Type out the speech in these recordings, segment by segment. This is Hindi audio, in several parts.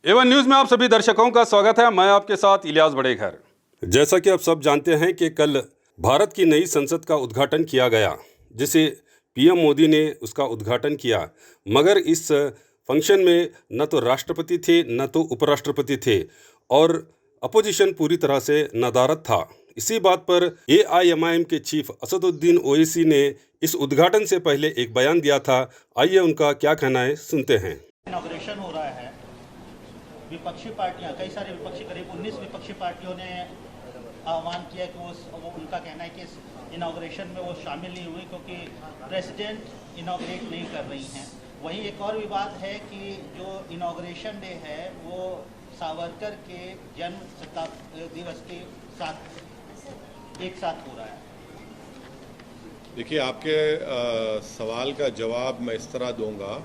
एवन न्यूज में आप सभी दर्शकों का स्वागत है। मैं आपके साथ इलियास बड़ेघर। जैसा कि आप सब जानते हैं कि कल भारत की नई संसद का उद्घाटन किया गया, जिसे पीएम मोदी ने उसका उद्घाटन किया। मगर इस फंक्शन में न तो राष्ट्रपति थे न तो उपराष्ट्रपति थे और अपोजिशन पूरी तरह से नदारद था। इसी बात पर AIMIM के चीफ असदुद्दीन ओवैसी ने इस उद्घाटन से पहले एक बयान दिया था। आइए उनका क्या कहना है, सुनते हैं। इनॉग्रेशन हो रहा है। विपक्षी पार्टियां, कई सारे विपक्षी, करीब 19 विपक्षी पार्टियों ने आह्वान किया कि वो उनका कहना है कि इस इनॉग्रेशन में वो शामिल नहीं हुई क्योंकि प्रेसिडेंट इनॉग्रेट नहीं कर रही हैं। वहीं एक और विवाद है कि जो इनॉग्रेशन डे है वो सावरकर के जन्म शताब्दी दिवस के साथ एक साथ हो रहा है। देखिए, आपके सवाल का जवाब मैं इस तरह दूंगा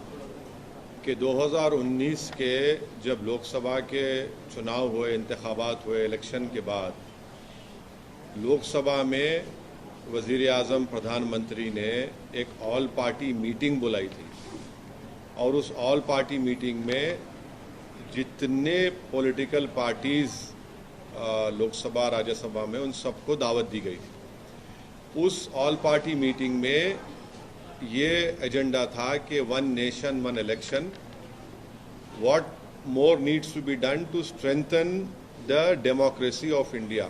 कि 2019 के जब लोकसभा के चुनाव हुए, इंतखाबात हुए, इलेक्शन के बाद लोकसभा में वज़ीर आज़म प्रधानमंत्री ने एक ऑल पार्टी मीटिंग बुलाई थी और उस ऑल पार्टी मीटिंग में जितने पॉलिटिकल पार्टीज़ लोकसभा राज्यसभा में उन सबको दावत दी गई थी। उस ऑल पार्टी मीटिंग में ये एजेंडा था कि one nation one election, what more needs to be done to strengthen the democracy of India,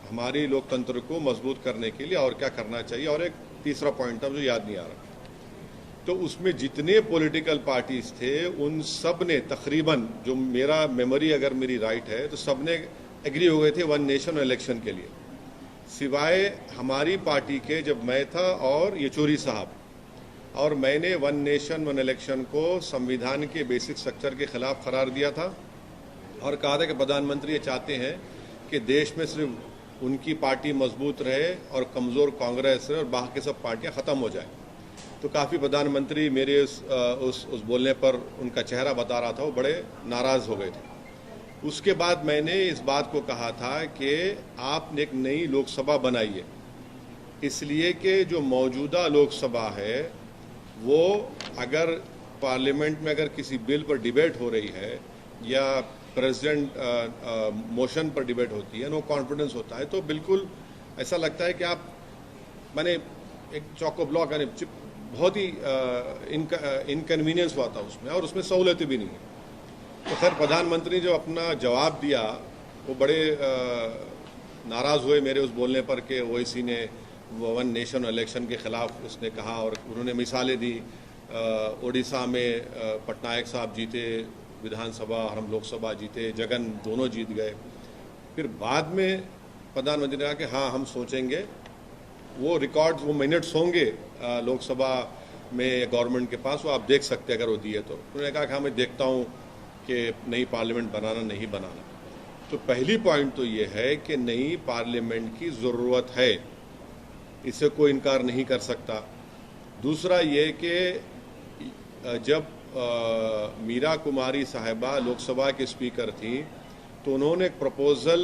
हमारी लोकतंत्र को मजबूत करने के लिए और क्या करना चाहिए। और एक तीसरा पॉइंट था मुझे याद नहीं आ रहा। तो उसमें जितने पॉलिटिकल पार्टीज थे उन सब ने तकरीबन, जो मेरा मेमोरी अगर मेरी राइट है, तो सब ने एग्री हो गए थे वन नेशन इलेक्शन के लिए, सिवाय हमारी पार्टी के। जब मैं था और येचूरी साहब और मैंने वन नेशन वन इलेक्शन को संविधान के बेसिक स्ट्रक्चर के खिलाफ करार दिया था और कहा था कि प्रधानमंत्री ये चाहते हैं कि देश में सिर्फ उनकी पार्टी मजबूत रहे और कमज़ोर कांग्रेस रहे और बाकी सब पार्टियां ख़त्म हो जाए। तो काफ़ी प्रधानमंत्री मेरे उस बोलने पर उनका चेहरा बता रहा था, वो बड़े नाराज़ हो गए थे। उसके बाद मैंने इस बात को कहा था कि आपने एक नई लोकसभा बनाइए, इसलिए कि जो मौजूदा लोकसभा है वो अगर पार्लियामेंट में अगर किसी बिल पर डिबेट हो रही है या प्रेसिडेंट मोशन पर डिबेट होती है, नो कॉन्फिडेंस होता है, तो बिल्कुल ऐसा लगता है कि आप मैंने एक चौको ब्लॉक यानी बहुत ही इनकन्वीनियंस हुआ था उसमें, और उसमें सहूलतें भी नहीं है। तो खैर प्रधानमंत्री जो अपना जवाब दिया वो बड़े नाराज़ हुए मेरे उस बोलने पर कि ओवैसी ने वन नेशन इलेक्शन के ख़िलाफ़ उसने कहा, और उन्होंने मिसालें दी। उड़ीसा में पटनायक साहब जीते विधानसभा और हम लोकसभा जीते, जगन दोनों जीत गए। फिर बाद में प्रधानमंत्री ने कहा कि हाँ हम सोचेंगे, वो रिकॉर्ड्स, वो मिनट्स होंगे लोकसभा में गवर्नमेंट के पास, वो आप देख सकते हैं अगर वो दिए तो। उन्होंने कहा कि हाँ मैं देखता हूँ कि नई पार्लियामेंट बनाना नहीं बनाना। तो पहली पॉइंट तो ये है कि नई पार्लियामेंट की ज़रूरत है, इससे कोई इनकार नहीं कर सकता। दूसरा ये कि जब मीरा कुमारी साहिबा लोकसभा के स्पीकर थी तो उन्होंने एक प्रपोज़ल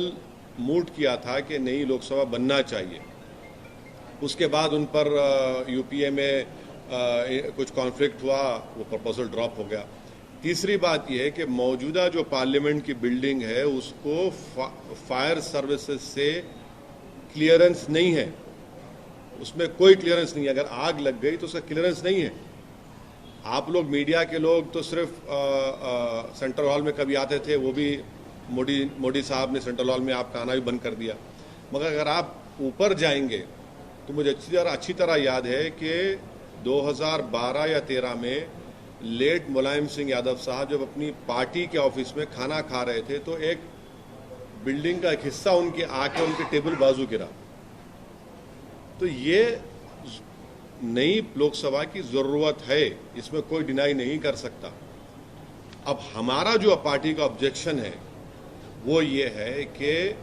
मूव किया था कि नई लोकसभा बनना चाहिए। उसके बाद उन पर यूपीए में कुछ कॉन्फ्लिक्ट हुआ, वो प्रपोजल ड्रॉप हो गया। तीसरी बात यह है कि मौजूदा जो पार्लियामेंट की बिल्डिंग है उसको फायर सर्विसेज से क्लियरेंस नहीं है, उसमें कोई क्लियरेंस नहीं है। अगर आग लग गई तो उसका क्लियरेंस नहीं है। आप लोग मीडिया के लोग तो सिर्फ सेंट्रल हॉल में कभी आते थे, वो भी मोदी साहब ने सेंट्रल हॉल में आपका आना भी बंद कर दिया। मगर अगर आप ऊपर जाएंगे तो मुझे अच्छी तरह याद है कि 2012 या 13 में लेट मुलायम सिंह यादव साहब जब अपनी पार्टी के ऑफिस में खाना खा रहे थे तो एक बिल्डिंग का एक हिस्सा उनके आके उनके टेबल बाजू गिरा। तो ये नई लोकसभा की जरूरत है, इसमें कोई डिनाई नहीं कर सकता। अब हमारा जो पार्टी का ऑब्जेक्शन है वो ये है कि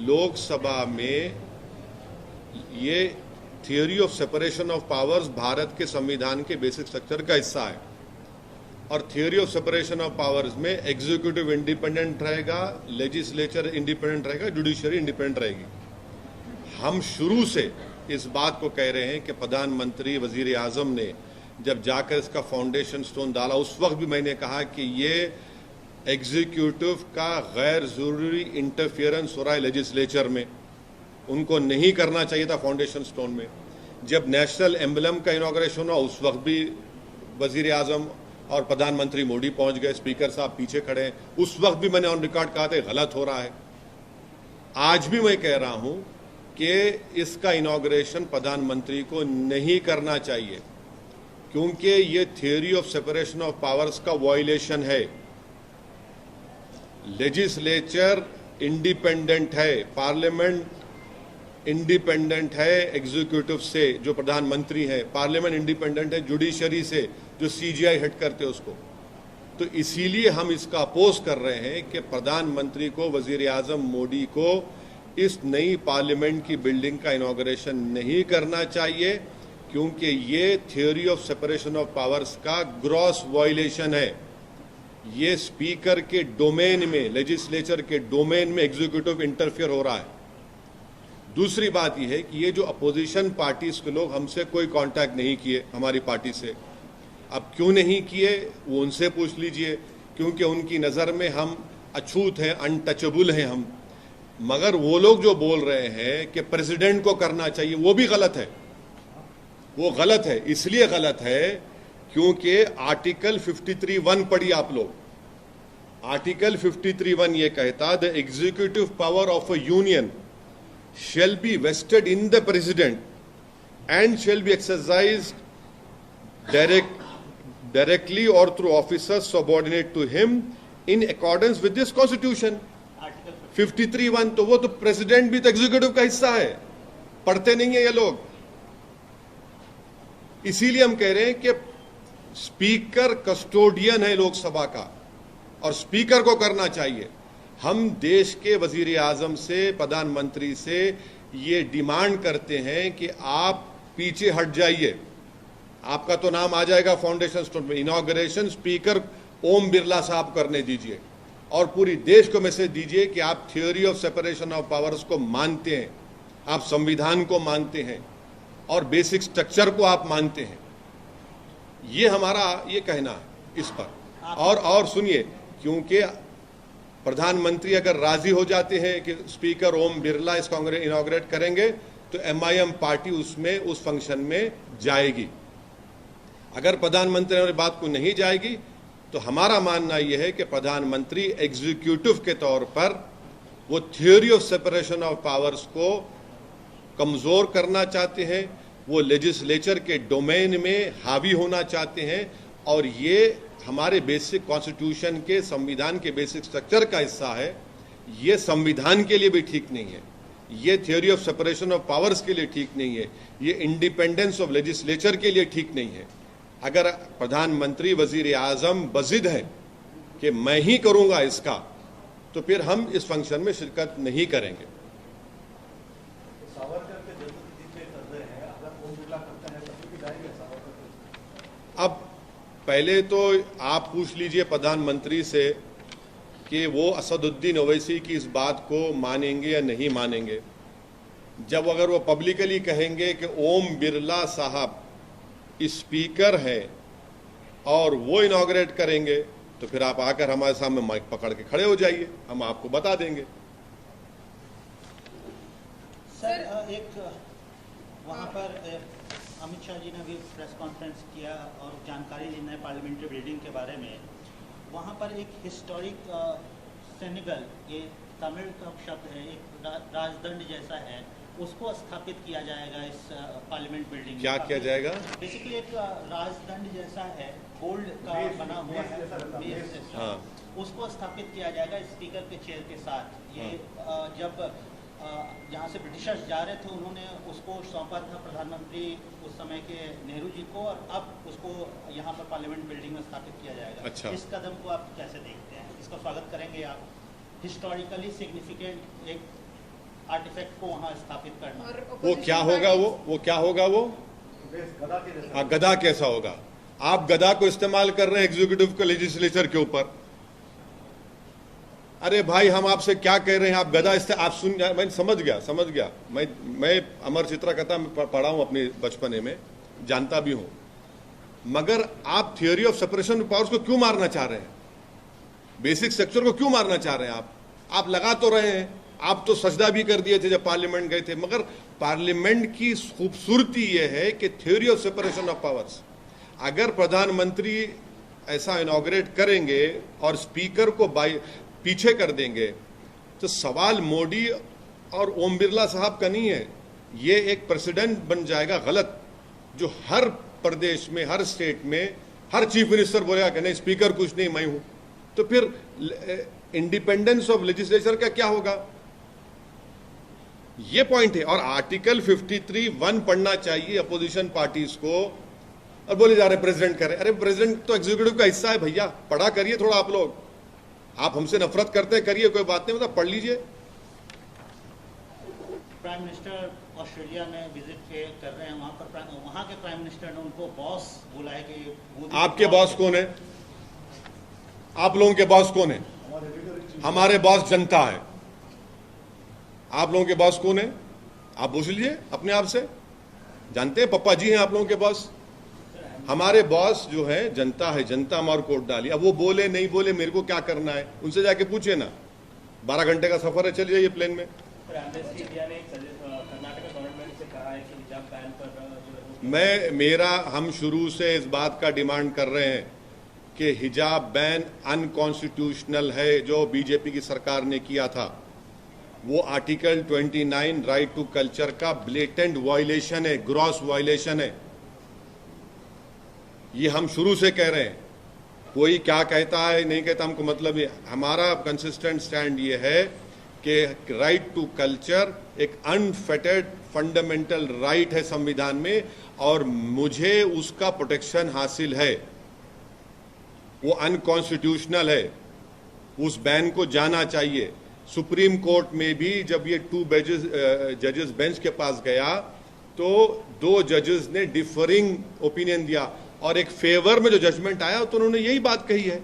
लोकसभा में ये theory of separation of powers Bharat के संविधान के बेसिक स्ट्रक्चर का हिस्सा है, और theory of separation of powers में एग्जीक्यूटिव इंडिपेंडेंट रहेगा, लेजिस्लेचर इंडिपेंडेंट रहेगा, जुडिशरी इंडिपेंडेंट रहेगी। हम शुरू से इस बात को कह रहे हैं कि प्रधानमंत्री वजीर आजम ने जब जाकर इसका फाउंडेशन स्टोन डाला उस वक्त भी मैंने कहा कि ये एग्जीक्यूटिव का गैर जरूरी इंटरफियरेंस हो रहा है लेजिस्लेचर में, उनको नहीं करना चाहिए था फाउंडेशन स्टोन में। जब नेशनल एम्बलम का इनॉग्रेशन हुआ उस वक्त भी वजीर आजम और प्रधानमंत्री मोदी पहुंच गए, स्पीकर साहब पीछे खड़े हैं, उस वक्त भी मैंने ऑन रिकॉर्ड कहा था गलत हो रहा है। आज भी मैं कह रहा हूं कि इसका इनॉग्रेशन प्रधानमंत्री को नहीं करना चाहिए, क्योंकि ये theory of separation of powers का वायलेशन है। लेजिस्लेचर इंडिपेंडेंट है, पार्लियामेंट इंडिपेंडेंट है एग्जीक्यूटिव से जो प्रधानमंत्री है, पार्लियामेंट इंडिपेंडेंट है जुडिशरी से जो सीजीआई हेड करते हैं उसको। तो इसीलिए हम इसका अपोज कर रहे हैं कि प्रधानमंत्री को, वजीर आजम मोदी को इस नई पार्लियामेंट की बिल्डिंग का इनॉग्रेशन नहीं करना चाहिए, क्योंकि ये theory of separation of powers का ग्रॉस वायलेशन है। ये स्पीकर के डोमेन में, लेजिस्लेचर के डोमेन में एग्जीक्यूटिव इंटरफियर हो रहा है। दूसरी बात यह है कि ये जो अपोजिशन पार्टीज के लोग हमसे कोई कांटेक्ट नहीं किए, हमारी पार्टी से, अब क्यों नहीं किए वो उनसे पूछ लीजिए, क्योंकि उनकी नज़र में हम अछूत हैं, अनटचेबल हैं हम। मगर वो लोग जो बोल रहे हैं कि प्रेसिडेंट को करना चाहिए, वो भी गलत है। वो गलत है, इसलिए गलत है क्योंकि आर्टिकल 53(1) पढ़िए आप लोग। आर्टिकल 53(1) ये कहता, the executive power of a union shall be vested in the president and shall be exercised directly or through officers subordinate to him in accordance with this constitution. 53(1) तो वो तो प्रेसिडेंट भी तो एग्जीक्यूटिव का हिस्सा है, पढ़ते नहीं है ये लोग। इसीलिए हम कह रहे हैं कि स्पीकर कस्टोडियन है लोकसभा का और स्पीकर को करना चाहिए। हम देश के वजीर आजम से, प्रधानमंत्री से ये डिमांड करते हैं कि आप पीछे हट जाइए। आपका तो नाम आ जाएगा फाउंडेशन स्टोन में, इनॉग्रेशन स्पीकर ओम बिरला साहब करने दीजिए और पूरी देश को मैसेज दीजिए कि आप theory of separation of powers को मानते हैं, आप संविधान को मानते हैं और बेसिक स्ट्रक्चर को आप मानते हैं। ये हमारा ये कहना है इस पर। और सुनिए, क्योंकि प्रधानमंत्री अगर राजी हो जाते हैं कि स्पीकर ओम बिरला इस कांग्रेस इनॉग्रेट करेंगे तो एमआईएम पार्टी उसमें उस फंक्शन में जाएगी। अगर प्रधानमंत्री हमारी बात को नहीं जाएगी तो हमारा मानना यह है कि प्रधानमंत्री एग्जीक्यूटिव के तौर पर वो theory of separation of powers को कमजोर करना चाहते हैं, वो लेजिस्लेचर के डोमेन में हावी होना चाहते हैं और ये हमारे बेसिक कॉन्स्टिट्यूशन के, संविधान के बेसिक स्ट्रक्चर का हिस्सा है। ये संविधान के लिए भी ठीक नहीं है, ये theory of separation of powers के लिए ठीक नहीं है, ये इंडिपेंडेंस ऑफ लेजिस्लेचर के लिए ठीक नहीं है। अगर प्रधानमंत्री, वजीर आजम बजिद है कि मैं ही करूंगा इसका, तो फिर हम इस फंक्शन में शिरकत नहीं करेंगे। अब पहले तो आप पूछ लीजिए प्रधानमंत्री से कि वो असदुद्दीन ओवैसी की इस बात को मानेंगे या नहीं मानेंगे। जब अगर वो पब्लिकली कहेंगे कि ओम बिरला साहब स्पीकर है और वो इनॉग्रेट करेंगे, तो फिर आप आकर हमारे सामने माइक पकड़ के खड़े हो जाइए, हम आपको बता देंगे। सर, एक वहाँ पर अमित शाह जी ने भी प्रेस कॉन्फ्रेंस किया और जानकारी दी नए पार्लियामेंट्री बिल्डिंग के बारे में। वहाँ पर एक हिस्टोरिक सेनेगल, ये तमिल का शब्द है, एक राजदंड जैसा है, उसको स्थापित किया जाएगा इस पार्लियामेंट बिल्डिंग। क्या किया जाएगा? बेसिकली एक राजदंड जैसा है, गोल्ड का बना हुआ है, हाँ, उसको स्थापित किया जाएगा स्पीकर के चेयर के साथ। ये जब जहाँ से ब्रिटिशर्स जा रहे थे उन्होंने उसको सौंपा था प्रधानमंत्री उस समय के नेहरू जी को, और अब उसको यहाँ पर पार्लियामेंट बिल्डिंग में स्थापित किया जाएगा। अच्छा। इस कदम को आप कैसे देखते हैं? इसका स्वागत करेंगे आप? हिस्टोरिकली सिग्निफिकेंट एक आर्टिफैक्ट को वहाँ स्थापित करना। वो क्या होगा? वो क्या होगा? वो गधा कैसा होगा? आप गधा को इस्तेमाल कर रहे हैं एग्जीक्यूटिव के लेजिस्लेचर के ऊपर। अरे भाई, हम आपसे क्या कह रहे हैं? आप गधा आप सुन, मैं समझ गया। मैं अमर चित्रा कथा में पढ़ा हूं अपने बचपने में, जानता भी हूं। मगर आप theory of separation of powers को क्यों मारना चाह रहे हैं? बेसिक स्ट्रक्चर को क्यों मारना चाह रहे हैं आप लगा तो रहे हैं। आप तो सजदा भी कर दिए थे जब पार्लियामेंट गए थे, मगर पार्लियामेंट की खूबसूरती यह है कि theory of separation of powers, अगर प्रधानमंत्री ऐसा इनॉग्रेट करेंगे और स्पीकर को पीछे कर देंगे तो सवाल मोदी और ओम बिरला साहब का नहीं है, ये एक प्रेसिडेंट बन जाएगा गलत, जो हर प्रदेश में, हर स्टेट में हर चीफ मिनिस्टर बोलेगा कि नहीं स्पीकर कुछ नहीं, मैं हूं। तो फिर इंडिपेंडेंस ऑफ लेजिस्लेचर का क्या होगा? ये पॉइंट है। और आर्टिकल 53(1) पढ़ना चाहिए अपोजिशन पार्टीज को, और बोले जा रहे प्रेसिडेंट करे। अरे प्रेसिडेंट तो एग्जीक्यूटिव का हिस्सा है भैया, पढ़ा करिए थोड़ा आप लोग। आप हमसे नफरत करते हैं, करिए, कोई बात नहीं, मतलब पढ़ लीजिए। प्राइम मिनिस्टर ऑस्ट्रेलिया में विजिट कर रहे हैं, वहाँ के प्राइम मिनिस्टर ने उनको बॉस बोला है कि आपके बॉस कौन है? आप लोगों के बॉस कौन है? हमारे बॉस जनता है। आप लोगों के बॉस कौन है? आप पूछ लीजिए अपने आप से, जानते हैं पप्पा जी हैं आप लोगों के बॉस। हमारे बॉस जो है जनता है, जनता हमारे कोट डाली। अब वो बोले नहीं बोले मेरे को क्या करना है, उनसे जाके पूछे ना। 12 घंटे का सफर है, चलिए जाइए प्लेन में। हम शुरू से इस बात का डिमांड कर रहे हैं कि हिजाब बैन अनकॉन्स्टिट्यूशनल है, जो बीजेपी की सरकार ने किया था। वो आर्टिकल 29 राइट टू कल्चर का ब्लेटेंट वायलेशन है, ग्रॉस वायलेशन है। ये हम शुरू से कह रहे हैं। कोई क्या कहता है नहीं कहता हमको मतलब नहीं। हमारा कंसिस्टेंट स्टैंड ये है कि राइट टू कल्चर एक अनफेटेड फंडामेंटल राइट है संविधान में, और मुझे उसका प्रोटेक्शन हासिल है। वो अनकॉन्स्टिट्यूशनल है, उस बैन को जाना चाहिए। सुप्रीम कोर्ट में भी जब ये 2 जजेस बेंच के पास गया तो 2 जजेस ने डिफरिंग ओपिनियन दिया, और एक फेवर में जो जजमेंट आया तो उन्होंने यही बात कही है।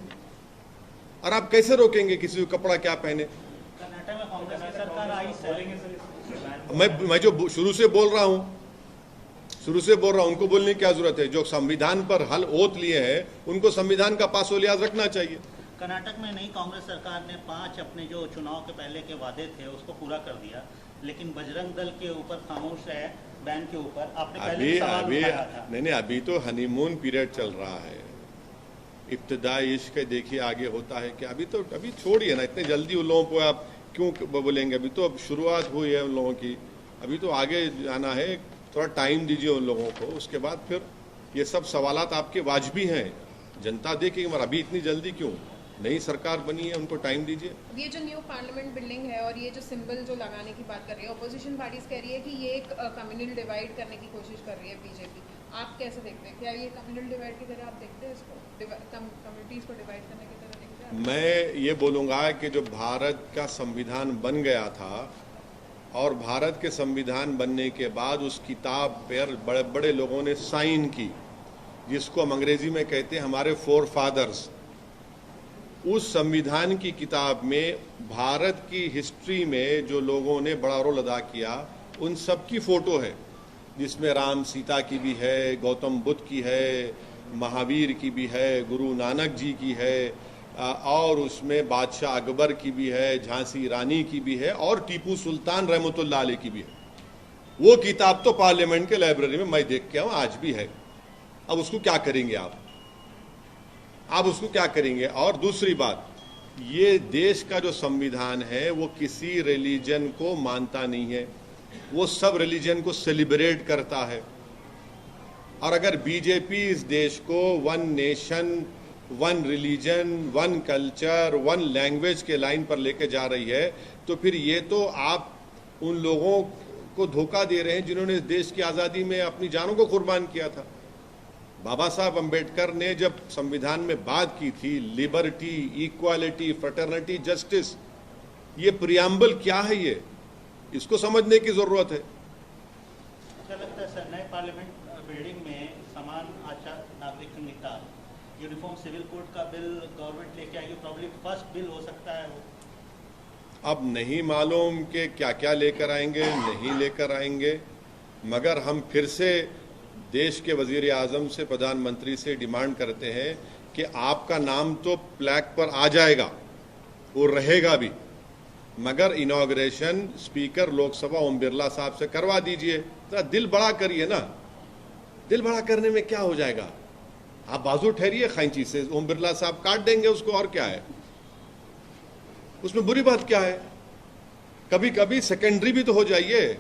और आप कैसे रोकेंगे किसी को कपड़ा क्या पहने? कर्नाटक में कांग्रेस की सरकार आई है। मैं जो शुरू से बोल रहा हूं, उनको बोलने की क्या जरूरत है? जो संविधान पर हल ओत लिए हैं उनको संविधान का पासो लिहाज रखना चाहिए। कर्नाटक में नई कांग्रेस सरकार ने 5 अपने जो चुनाव के पहले के वादे थे उसको पूरा कर दिया, लेकिन बजरंग दल के ऊपर खामोश है बैन के ऊपर। आपने पहले भी सवाल उठाया था। नहीं, अभी तो हनीमून पीरियड चल रहा है। इब्तिदाई इश्क देखिए आगे होता है क्या? अभी छोड़िए ना, इतने जल्दी उन लोगों को आप क्यों बोलेंगे? अभी तो अब शुरुआत हुई है उन लोगों की, अभी तो आगे जाना है। थोड़ा टाइम दीजिए उन लोगों को, उसके बाद फिर ये सब सवालात आपके वाजबी हैं, जनता देखेगी। मगर अभी इतनी जल्दी क्यों? नई सरकार बनी है, उनको टाइम दीजिए। ये जो न्यू पार्लियामेंट बिल्डिंग है और ये जो सिंबल जो लगाने की बात कर रही है, अपोजिशन पार्टीज कह रही है कि ये एक कम्युनल डिवाइड करने की कोशिश कर रही है बीजेपी। आप कैसे देखते हैं? क्या ये कम्युनल डिवाइड की तरह आप देखते हैं इसको? कम्युनिटीज को डिवाइड करने की तरह देखते हैं? मैं ये बोलूँगा कि जो भारत का संविधान बन गया था और भारत के संविधान बनने के बाद उस किताब पर बड़े बड़े लोगों ने साइन की, जिसको हम अंग्रेजी में कहते हैं हमारे फोर फादर्स। उस संविधान की किताब में भारत की हिस्ट्री में जो लोगों ने बड़ा रोल अदा किया उन सब की फोटो है, जिसमें राम सीता की भी है, गौतम बुद्ध की है, महावीर की भी है, गुरु नानक जी की है, और उसमें बादशाह अकबर की भी है, झांसी रानी की भी है, और टीपू सुल्तान रहमतुल्लाह अलैह की भी है। वो किताब तो पार्लियामेंट के लाइब्रेरी में मैं देख के आऊँ, आज भी है। अब उसको क्या करेंगे आप उसको क्या करेंगे? और दूसरी बात, ये देश का जो संविधान है वो किसी रिलीजन को मानता नहीं है, वो सब रिलीजन को सेलिब्रेट करता है। और अगर बीजेपी इस देश को 1 नेशन 1 रिलीजन 1 कल्चर 1 लैंग्वेज के लाइन पर लेके जा रही है, तो फिर ये तो आप उन लोगों को धोखा दे रहे हैं जिन्होंने इस देश की आज़ादी में अपनी जानों को कुर्बान किया था। बाबा साहब अंबेडकर ने जब संविधान में बात की थी, लिबर्टी, इक्वालिटी, फ्रेटर्निटी, जस्टिस, ये प्रियम्बल क्या है, ये इसको समझने की जरूरत है। क्या लगता है सर, नए पार्लियामेंट बिल्डिंग में समान आचार नागरिक संहिता, यूनिफॉर्म सिविल कोड का बिल गवर्नमेंट लेके आएगी, प्रॉब्ली फर्स्ट बिल हो सकता है वो? अब नहीं मालूम कि क्या क्या लेकर आएंगे, नहीं लेकर आएंगे, मगर हम फिर से देश के वजीर आजम से, प्रधानमंत्री से डिमांड करते हैं कि आपका नाम तो फ्लैग पर आ जाएगा, वो रहेगा भी, मगर इनॉग्रेशन स्पीकर लोकसभा ओम बिरला साहब से करवा दीजिए। तो दिल बड़ा करिए ना, दिल बड़ा करने में क्या हो जाएगा? आप बाजू ठहरिए खैंची से, ओम बिरला साहब काट देंगे उसको, और क्या है उसमें बुरी बात क्या है? कभी कभी सेकेंडरी भी तो हो जाइए।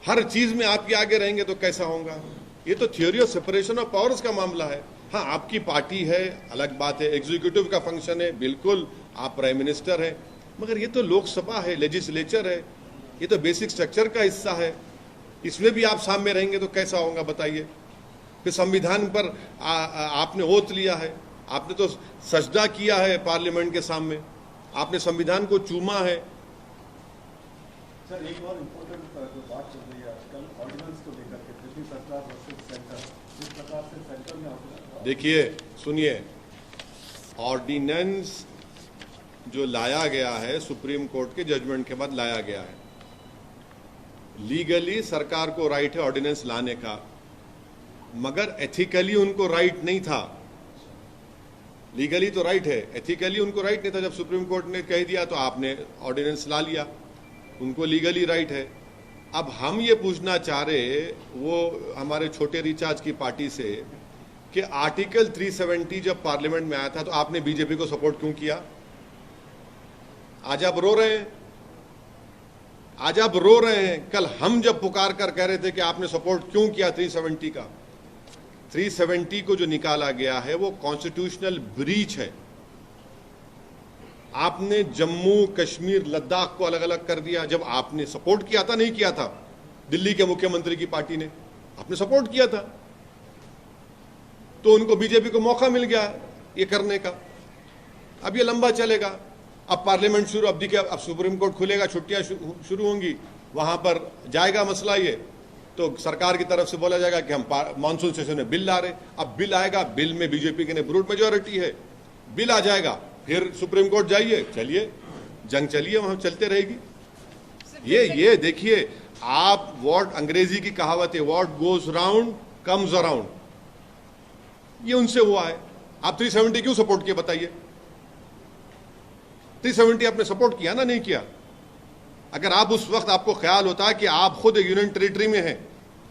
हर चीज में आपके आगे रहेंगे तो कैसा होगा? ये तो theory of separation of powers का मामला है। हाँ, आपकी पार्टी है, अलग बात है, एग्जीक्यूटिव का फंक्शन है, बिल्कुल आप प्राइम मिनिस्टर हैं, मगर ये तो लोकसभा है, लेजिस्लेचर है, ये तो बेसिक स्ट्रक्चर का हिस्सा है। इसमें भी आप सामने रहेंगे तो कैसा होगा बताइए? फिर संविधान पर आपने ओथ लिया है, आपने तो सजदा किया है पार्लियामेंट के सामने, आपने संविधान को चूमा है। सर, एक और इम्पोर्टेंट जो बात चल रही है आजकल ऑर्डिनेंस को लेकर के, दिल्ली सरकार वर्सेस सेंटर, जिस प्रकार से सेंटर में देखिए, सुनिए, ऑर्डिनेंस जो लाया गया है सुप्रीम कोर्ट के जजमेंट के बाद लाया गया है। लीगली सरकार को राइट है ऑर्डिनेंस लाने का, मगर एथिकली उनको राइट नहीं था। लीगली तो राइट है, एथिकली उनको राइट नहीं था। जब सुप्रीम कोर्ट ने कह दिया तो आपने ऑर्डिनेंस ला लिया, उनको लीगली राइट है। अब हम ये पूछना चाह रहे वो हमारे छोटे रिचार्ज की पार्टी से कि आर्टिकल 370 जब पार्लियामेंट में आया था तो आपने बीजेपी को सपोर्ट क्यों किया? आज आप रो रहे हैं, आज आप रो रहे हैं। कल हम जब पुकार कर कह रहे थे कि आपने सपोर्ट क्यों किया 370 का। 370 को जो निकाला गया है वो कॉन्स्टिट्यूशनल ब्रीच है। आपने जम्मू कश्मीर लद्दाख को अलग अलग कर दिया। जब आपने सपोर्ट किया था, नहीं किया था, दिल्ली के मुख्यमंत्री की पार्टी ने, आपने सपोर्ट किया था, तो उनको बीजेपी को मौका मिल गया ये करने का। अब ये लंबा चलेगा। अब पार्लियामेंट शुरू, अब देखिए, अब सुप्रीम कोर्ट खुलेगा, छुट्टियां शुरू होंगी, वहां पर जाएगा मसला ये, तो सरकार की तरफ से बोला जाएगा कि हम मानसून सेशन में बिल ला रहे। अब बिल आएगा, बिल में बीजेपी की ब्रूट मेजोरिटी है, बिल आ जाएगा, फिर सुप्रीम कोर्ट जाइए, चलिए जंग चलिए, वहां चलते रहेगी। ये देखिए, आप व्हाट, अंग्रेजी की कहावत है, what goes round comes around, ये उनसे हुआ है। आप 370 क्यों सपोर्ट किए बताइए? 370 आपने सपोर्ट किया ना, नहीं किया? अगर आप उस वक्त आपको ख्याल होता कि आप खुद एक यूनियन टेरिटरी में हैं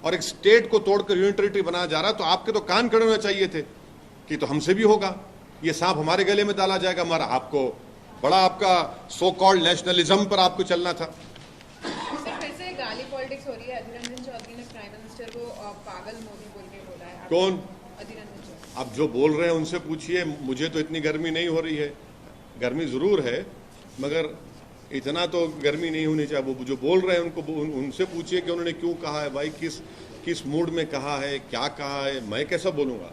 और एक स्टेट को तोड़कर यूनियन टेरिटरी बनाया जा रहा, तो आपके तो कान खड़े होना चाहिए थे कि तो हमसे भी होगा, ये सांप हमारे गले में डाला जाएगा हमारा। आपको बड़ा, आपका सो कॉल्ड नेशनलिज्म पर आपको चलना था। सर, फिर से गाली पॉलिटिक्स हो रही है। अधीर रंजन चौधरी ने प्राइम मिनिस्टर को पागल मोदी बोल के बोला है। कौन? अधीर रंजन चौधरी। आप जो बोल रहे हैं उनसे पूछिए। मुझे तो इतनी गर्मी नहीं हो रही है, गर्मी जरूर है, मगर इतना तो गर्मी नहीं होनी चाहिए। वो जो बोल रहे हैं उनको उनसे पूछिए कि उन्होंने क्यों कहा है, भाई किस मूड में कहा है, क्या कहा है। मैं कैसा बोलूंगा?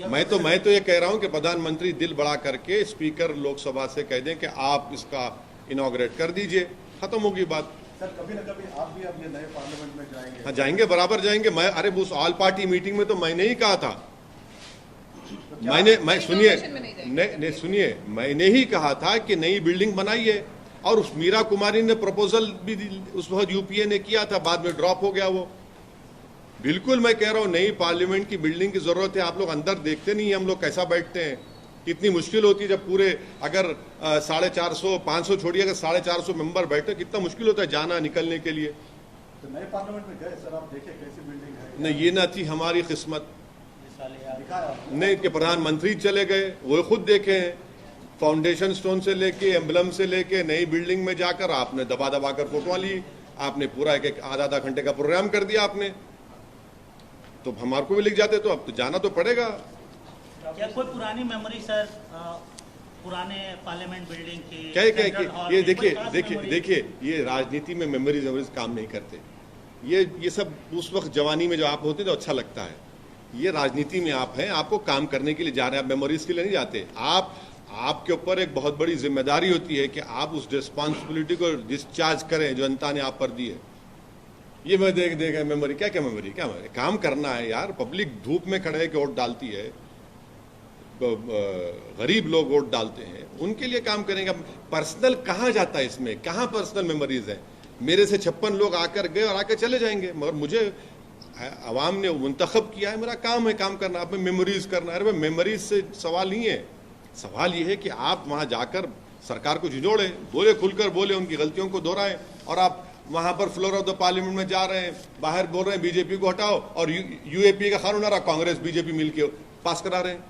मैं तो ये कह रहा हूं कि प्रधानमंत्री दिल बड़ा करके स्पीकर लोकसभा से कह दें कि आप इसका इनॉग्रेट कर दीजिए, खत्म होगी बात। सर, कभी न कभी आप भी अब ये नए पार्लियामेंट में जाएंगे। हाँ, जाएंगे, बराबर जाएंगे। मैं, अरे उस ऑल पार्टी मीटिंग में तो मैंने ही कहा था, मैं सुनिए, मैंने ही कहा था कि नई बिल्डिंग बनाइए। और उस मीरा कुमारी ने प्रपोजल भी उस वक्त यूपीए ने किया था, बाद में ड्रॉप हो गया वो। बिल्कुल मैं कह रहा हूं, नई पार्लियामेंट की बिल्डिंग की जरूरत है। आप लोग अंदर देखते नहीं है हम लोग कैसा बैठते हैं, कितनी मुश्किल होती है जब पूरे, अगर 450, 500 छोड़िए, अगर 450 मेंबर बैठे, कितना मुश्किल होता है जाना निकलने के लिए। तो नए पार्लियामेंट में गए सर, आप देखे कैसी बिल्डिंग है? नहीं, ये ना थी हमारी किस्मत, नहीं कि प्रधानमंत्री चले गए, वो खुद देखे हैं, फाउंडेशन स्टोन से लेके, एम्बलम से लेके, नई बिल्डिंग में जाकर आपने दबा दबा कर फोटो ली, आपने पूरा एक आधा घंटे का प्रोग्राम कर दिया आपने। तो हमारे को भी लिख जाते, तो अब तो जाना तो पड़ेगा। क्या कोई पुरानी मेमोरी सर, पुराने पार्लियामेंट बिल्डिंग की? क्या ये देखिए, ये राजनीति में मेमोरीज काम नहीं करते। ये सब उस वक्त जवानी में जो आप होते तो अच्छा लगता है। ये राजनीति में आप हैं, आपको काम करने के लिए जा रहे हैं, आप मेमोरीज के लिए नहीं जाते। आपके ऊपर एक बहुत बड़ी जिम्मेदारी होती है कि आप उस रिस्पॉन्सिबिलिटी को डिस्चार्ज करें जो जनता ने आप पर दी है। ये मैं देख मेमोरी, क्या मेमोरी, काम करना है यार। पब्लिक धूप में खड़े होकर वोट डालती है, गरीब लोग वोट डालते हैं, उनके लिए काम करेंगे। पर्सनल कहाँ जाता है इसमें, कहाँ पर्सनल मेमोरीज है? मेरे से 56 लोग आकर गए और आकर चले जाएंगे, मगर मुझे अवाम ने मुंतखब किया है, मेरा काम है काम करना, अब मेमोरीज करना। अरे मेमोरीज से सवाल नहीं है, सवाल ये है कि आप वहां जाकर सरकार को झिझोड़े, बोले, खुलकर बोले, उनकी गलतियों को दोहराएं। और आप वहां पर फ्लोर ऑफ द पार्लियामेंट में जा रहे हैं, बाहर बोल रहे हैं बीजेपी को हटाओ, और यूएपी का कानून आ रहा, कांग्रेस बीजेपी मिलकर पास करा रहे हैं।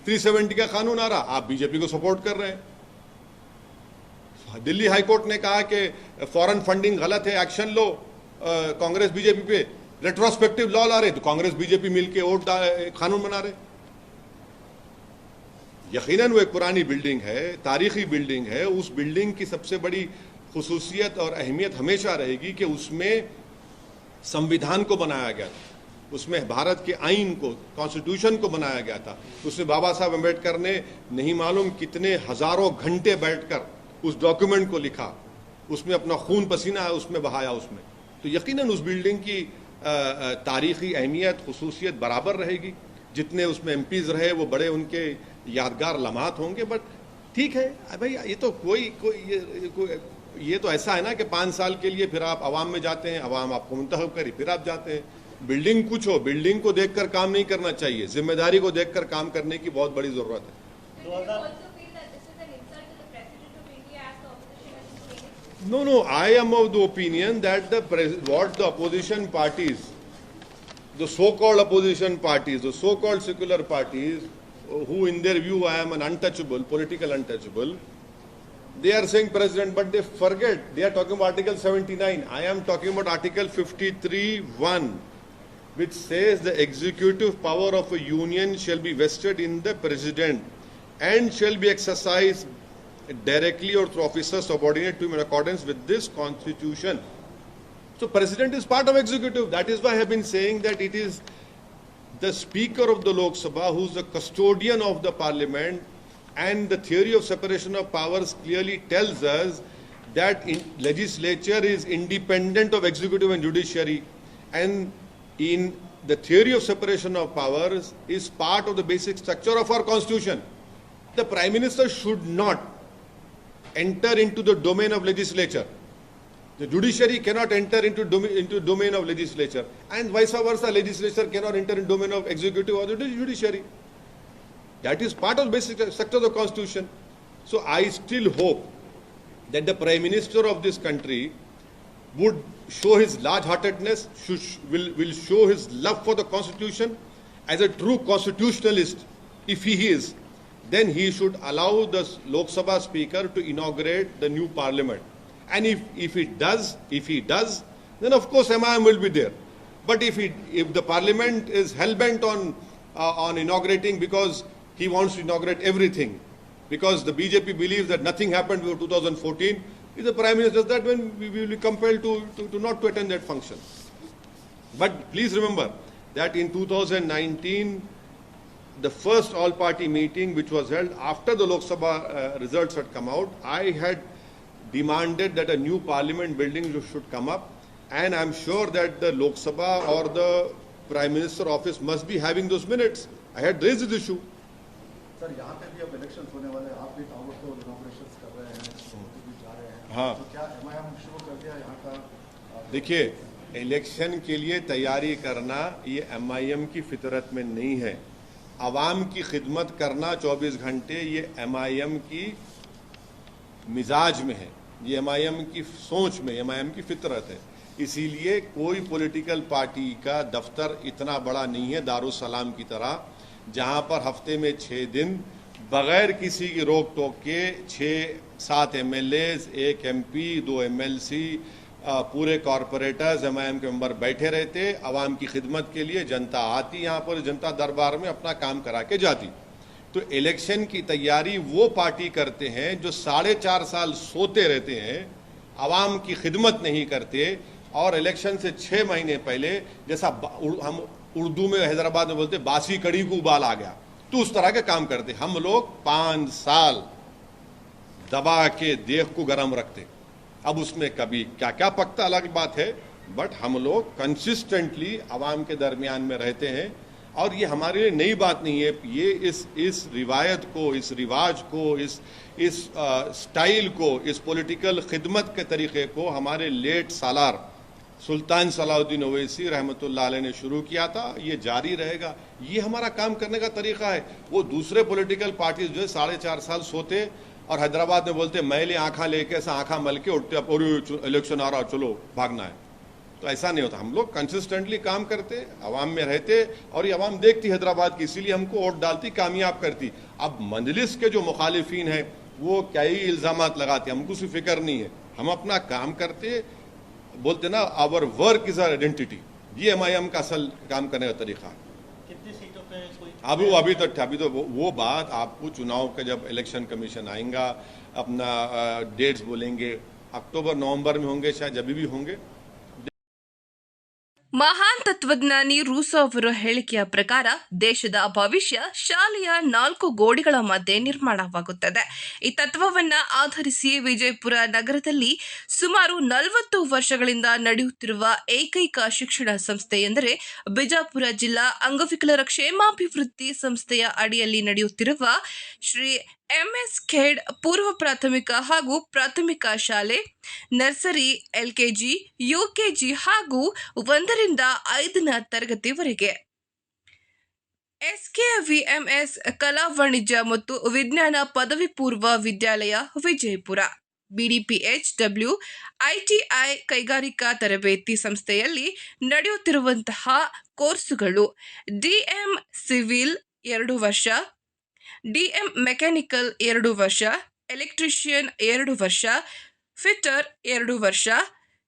370 का कानून आ रहा, आप बीजेपी को सपोर्ट कर रहे हैं। दिल्ली हाईकोर्ट ने कहा कि फॉरेन फंडिंग गलत है, एक्शन लो कांग्रेस बीजेपी पे। रेट्रोस्पेक्टिव लॉ ला रहे तो कांग्रेस बीजेपी मिलके कानून बना रहे। यकीनन वो एक पुरानी बिल्डिंग है, तारीखी बिल्डिंग है। उस बिल्डिंग की सबसे बड़ी खुसूसियत और अहमियत हमेशा रहेगी कि उसमें संविधान को बनाया गया था, उसमें भारत के आइन को, कॉन्स्टिट्यूशन को बनाया गया था। उसमें बाबा साहब अम्बेडकर ने नहीं मालूम कितने हजारों घंटे बैठकर उस डॉक्यूमेंट को लिखा, उसमें अपना खून पसीना उसमें बहाया उसमें। तो यकीनन उस बिल्डिंग की तारीखी अहमियत, खुसूसियत बराबर रहेगी। जितने उसमें एमपीज रहे वो बड़े उनके यादगार लम्हात होंगे। बट ठीक है भाई, ये तो ये तो ऐसा है ना कि 5 साल के लिए फिर आप अवाम में जाते हैं, अवाम आपको मुंतखब करी, फिर आप जाते हैं। बिल्डिंग कुछ हो, बिल्डिंग को देखकर काम नहीं करना चाहिए, जिम्मेदारी को देखकर काम करने की बहुत बड़ी जरूरत है। No, I am of the opinion that what the opposition parties, the so-called opposition parties, the so-called secular parties, who in their view I am an untouchable, political untouchable, they are saying president, but they forget, they are talking about Article 79. I am talking about Article 53(1), which says the executive power of a union shall be vested in the president and shall be exercised directly or through officers subordinate to him in accordance with this constitution. So president is part of executive. That is why I have been saying that it is the speaker of the Lok Sabha who is the custodian of the parliament, and the theory of separation of powers clearly tells us that legislature is independent of executive and judiciary, and in the theory of separation of powers is part of the basic structure of our constitution. The Prime Minister should not enter into the domain of legislature. The judiciary cannot enter into domain of legislature, and vice versa, legislature cannot enter into domain of executive or the judiciary. That is part of the basic structure of the constitution. So I still hope that the Prime Minister of this country would show his large-heartedness, will show his love for the constitution. As a true constitutionalist, if he is, then he should allow the Lok Sabha Speaker to inaugurate the new parliament. And if he does, then of course MIM will be there. But if the parliament is hell-bent on inaugurating because he wants to inaugurate everything, because the BJP believes that nothing happened before 2014, if the Prime Minister does that, then we will be compelled to not to attend that function. But please remember that in 2019, the first all-party meeting which was held after the Lok Sabha results had come out, I had demanded that a new parliament building should come up, and I'm sure that the Lok Sabha or the Prime Minister office must be having those minutes. I had raised this issue. Sir यहाँ पे भी अब इलेक्शन होने वाले हैं, आप भी ताबड़तोड़ इनॉग्रेशंस कर रहे हैं, भी जा रहे हैं, हाँ। तो क्या MIM शुरू कर दिया यहाँ का? देखिए, इलेक्शन के लिए तैयारी करना ये MIM की फितरत में नहीं है। आवाम की खिदमत करना 24 घंटे ये MIM की मिजाज में है, ये MIM की सोच में, MIM की फितरत है। इसीलिए कोई पॉलिटिकल पार्टी का दफ्तर इतना बड़ा नहीं है दारुसलाम की तरह, जहां पर हफ्ते में 6 दिन बगैर किसी की रोक टोक के 6-7 MLAs, 1 MP, 2 MLC, पूरे कॉरपोरेटर्स MIM के मेंबर बैठे रहते, आवाम की खिदमत के लिए। जनता आती यहाँ पर, जनता दरबार में अपना काम करा के जाती। तो इलेक्शन की तैयारी वो पार्टी करते हैं जो 4.5 साल सोते रहते हैं, आवाम की खिदमत नहीं करते, और इलेक्शन से 6 महीने पहले, जैसा हम उर्दू में हैदराबाद में बोलते बासी कड़ी को उबाल आ गया, तो उस तरह के काम करते। हम लोग 5 साल दबा के देख को गर्म रखते। अब उसमें कभी क्या क्या पकता अलग बात है, बट हम लोग कंसिस्टेंटली आवाम के दरमियान में रहते हैं। और ये हमारे लिए नई बात नहीं है, ये इस रिवायत को, इस रिवाज को, इस स्टाइल को, इस पॉलिटिकल खिदमत के तरीके को हमारे लेट सालार सुल्तान सलाहुद्दीन ओवैसी रहमतुल्लाह अलैह ने शुरू किया था। ये जारी रहेगा, ये हमारा काम करने का तरीका है। वो दूसरे पॉलिटिकल पार्टीज जो है 4.5 साल सोते और हैदराबाद में बोलते मैले आंखा लेके ऐसा आंखा मल के उठते अब और इलेक्शन आ रहा चलो भागना है। तो ऐसा नहीं होता, हम लोग कंसिस्टेंटली काम करते, अवाम में रहते और ये अवाम देखती हैदराबाद की, इसीलिए हमको वोट डालती, कामयाब करती। अब मजलिस के जो मुखालिफिन है वो क्या ही इल्जामात लगाते, हमको उसकी फिक्र नहीं है, हम अपना काम करते। बोलते ना our work is our identity, ये MIM का असल काम करने का तरीका है। कितनी सीटों पे कोई अभी तो वो बात आपको चुनाव का जब इलेक्शन कमीशन आएगा अपना डेट्स बोलेंगे, अक्टूबर नवंबर में होंगे, शायद जब भी होंगे। ಮಹಾನ್ ತತ್ವಜ್ಞಾನಿ ರೂಸೋ ಅವರ ಹೇಳಿಕೆಯ ಪ್ರಕಾರ ದೇಶದ ಭವಿಷ್ಯ ಶಾಲೆಯ 4 ಗೋಡೆಗಳ ಮಧ್ಯೆ ನಿರ್ಮಾಣವಾಗುತ್ತದೆ. ಈ ತತ್ವವನ್ನ ಆಧರಿಸಿ ವಿಜಯಪುರ ನಗರದಲ್ಲಿ ಸುಮಾರು 40 ವರ್ಷಗಳಿಂದ ನಡೆಯುತ್ತಿರುವ ಏಕೈಕ ಶಿಕ್ಷಣ ಸಂಸ್ಥೆ ಎಂದರೆ ಬಿಜಾಪುರ ಜಿಲ್ಲಾ ಅಂಗವಿಕಲರ ಕ್ಷೇಮಾಭಿವೃದ್ಧಿ ಸಂಸ್ಥೆಯ ಅಡಿಯಲ್ಲಿ ನಡೆಯುತ್ತಿರುವ ಶ್ರೀ MS ಖೇಡ್ ಪೂರ್ವ ಪ್ರಾಥಮಿಕ ಹಾಗೂ ಪ್ರಾಥಮಿಕ ಶಾಲೆ, ನರ್ಸರಿ, LKG, UKG ಹಾಗೂ 1ರಿಂದ 5ನೇ ತರಗತಿವರೆಗೆ. SKVMS ಕಲಾ ವಾಣಿಜ್ಯ ಮತ್ತು ವಿಜ್ಞಾನ ಪದವಿ ಪೂರ್ವ ವಿದ್ಯಾಲಯ ವಿಜಯಪುರ, BDPHW ITI ಕೈಗಾರಿಕಾ ತರಬೇತಿ ಸಂಸ್ಥೆಯಲ್ಲಿ ನಡೆಯುತ್ತಿರುವಂತಹ ಕೋರ್ಸುಗಳು DM ಸಿವಿಲ್ 2 ವರ್ಷ, DM ಮೆಕ್ಯಾನಿಕಲ್ 2 ವರ್ಷ, ಎಲೆಕ್ಟ್ರಿಷಿಯನ್ 2 ವರ್ಷ, ಫಿಟ್ಟರ್ 2 ವರ್ಷ,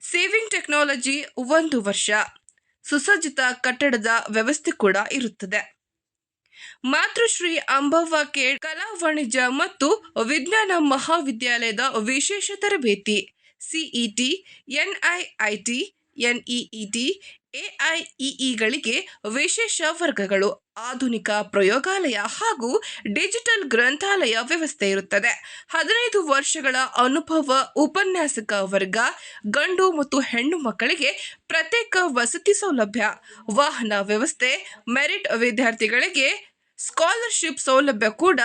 ಸೇವಿಂಗ್ ಟೆಕ್ನಾಲಜಿ 1 ವರ್ಷ. ಸುಸಜ್ಜಿತ ಕಟ್ಟಡದ ವ್ಯವಸ್ಥೆ ಕೂಡ ಇರುತ್ತದೆ. ಮಾತೃಶ್ರೀ ಅಂಬವ್ವ ಖೇಡ್ ಕಲಾ ವಾಣಿಜ್ಯ ಮತ್ತು ವಿಜ್ಞಾನ ಮಹಾವಿದ್ಯಾಲಯದ ವಿಶೇಷ ತರಬೇತಿ CET, NIIT, NEET, AIEEಗಳಿಗೆ ವಿಶೇಷ ವರ್ಗಗಳು, ಆಧುನಿಕ ಪ್ರಯೋಗಾಲಯ ಹಾಗೂ ಡಿಜಿಟಲ್ ಗ್ರಂಥಾಲಯ ವ್ಯವಸ್ಥೆ ಇರುತ್ತದೆ. 15 ವರ್ಷಗಳ ಅನುಭವ ಉಪನ್ಯಾಸಕ ವರ್ಗ, ಗಂಡು ಮತ್ತು ಹೆಣ್ಣು ಮಕ್ಕಳಿಗೆ ಪ್ರತ್ಯೇಕ ವಸತಿ ಸೌಲಭ್ಯ, ವಾಹನ ವ್ಯವಸ್ಥೆ, ಮೆರಿಟ್ ವಿದ್ಯಾರ್ಥಿಗಳಿಗೆ ಸ್ಕಾಲರ್ಶಿಪ್ ಸೌಲಭ್ಯ ಕೂಡ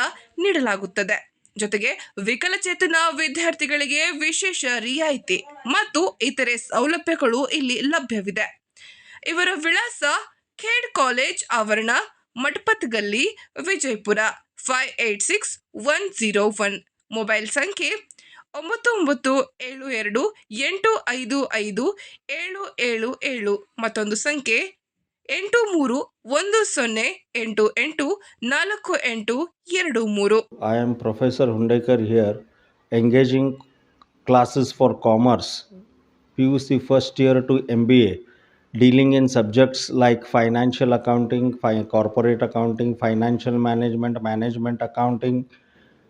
ನೀಡಲಾಗುತ್ತದೆ. ಜೊತೆಗೆ ವಿಕಲಚೇತನ ವಿದ್ಯಾರ್ಥಿಗಳಿಗೆ ವಿಶೇಷ ರಿಯಾಯಿತಿ ಮತ್ತು ಇತರೆ ಸೌಲಭ್ಯಗಳು ಇಲ್ಲಿ ಲಭ್ಯವಿದೆ. ಇವರ ವಿಳಾಸ ಖೇಡ್ ಕಾಲೇಜ್ ಆವರಣ, ಮಠಪತ್ ಗಲ್ಲಿ, ವಿಜಯಪುರ 586101. ಮೊಬೈಲ್ ಸಂಖ್ಯೆ 9972855777. ಮತ್ತೊಂದು ಸಂಖ್ಯೆ 8310884823. I am Professor Hundekar here, engaging classes for commerce, PUC first year to MBA, dealing in subjects like financial accounting, corporate accounting, financial management, management accounting,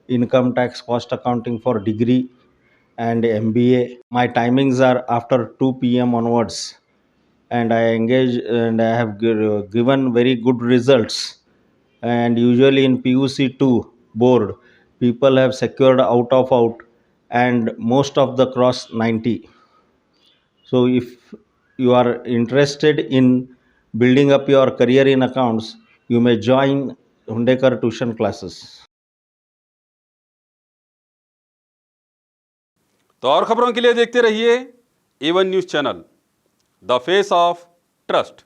income tax, cost accounting for degree and MBA. My timings are after 2 p.m. onwards, and I engage and I have given very good results. And usually in PUC2 board, people have secured out and most of the cross 90. So if you are interested in building up your career in accounts, you may join Hundekar tuition classes. तो और खबरों के लिए देखते रहिए A1 news channel, the face of trust.